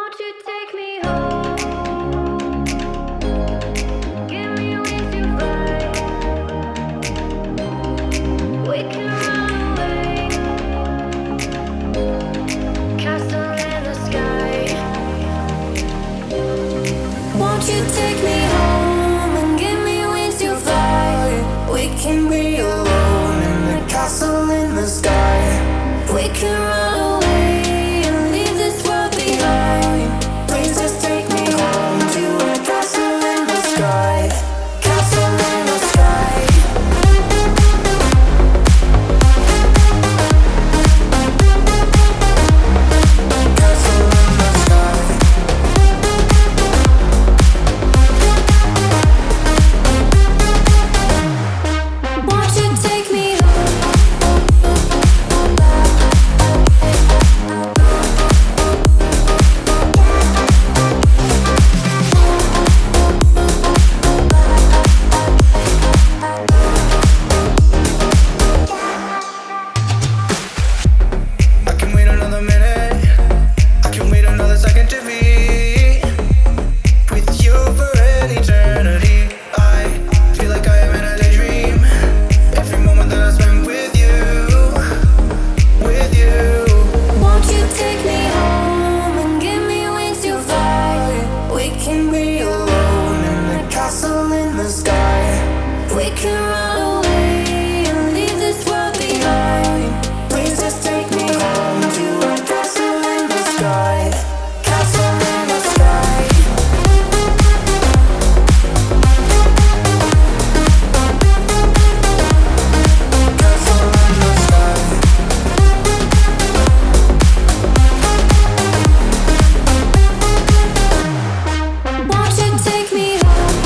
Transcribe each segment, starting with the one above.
Won't you take me home? Give me wings to fly. We can run away. Castle in the sky. Won't you take me home and give me wings to fly? We can be alone in the castle in the sky. We can run away and leave this world behind. Please just take me home to a castle in the sky. Castle in the sky. Castle in the sky. Won't you take me I can wait another minute. I can wait another second to be with you for an eternity. I feel like I am in a daydream. Every moment that I spend with you, with you. Won't you take me home and give me wings to fly? We can be alone in the castle in the sky. We can run away and leave this world behind. Please just take me home to a castle in the sky. Castle in the sky. Castle in the sky. Won't you take me home?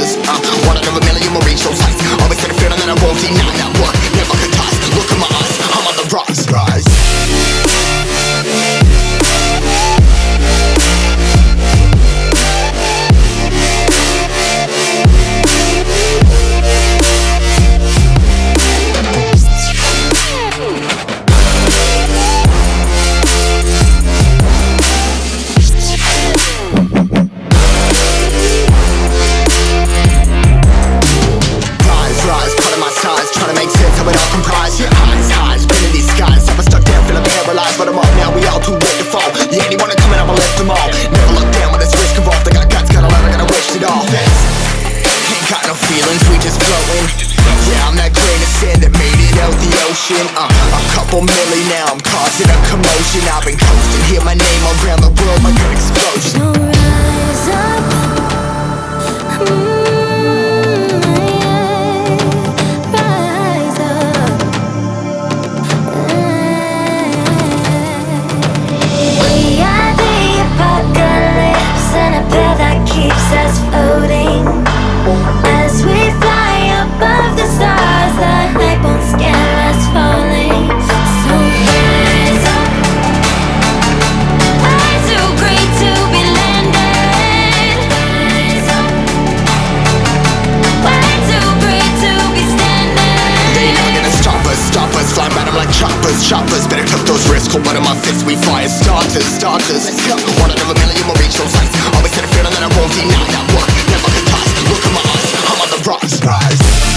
starters. One out of a million will reach those heights. Always had a feeling that I won't deny that work. Never could toss. Look in my eyes, I'm on the rise. Trying to make sense how it all comprised. Yeah, highs, been in these skies. I was stuck down, feeling paralyzed, but I'm up now, we all too late to fall. Yeah, anyone to come in, I'ma lift them all. Never look down when there's risk involved. I got guts, got a lot, I gotta wish it all. Ain't got no feelings, we just floating. Yeah, I'm that grain of sand that made it out the ocean. A couple milli now, I'm causing a commotion. I've been coasting, hear my name around the world like an explosion. So rise up. Keeps us floating as we fly above the stars. The hype won't scare us falling. So rise up. Way too great to be landed. Rise up. Way too great to be standing. They ain't never gonna stop us, flying by them like choppers. Better tuck those wrists, cold blood in my fists, we fire starters. Let's go. One out of a million will reach those heights. Always had a feeling that I won't deny that work. Never could toss. Look in my eyes, I'm on the rise.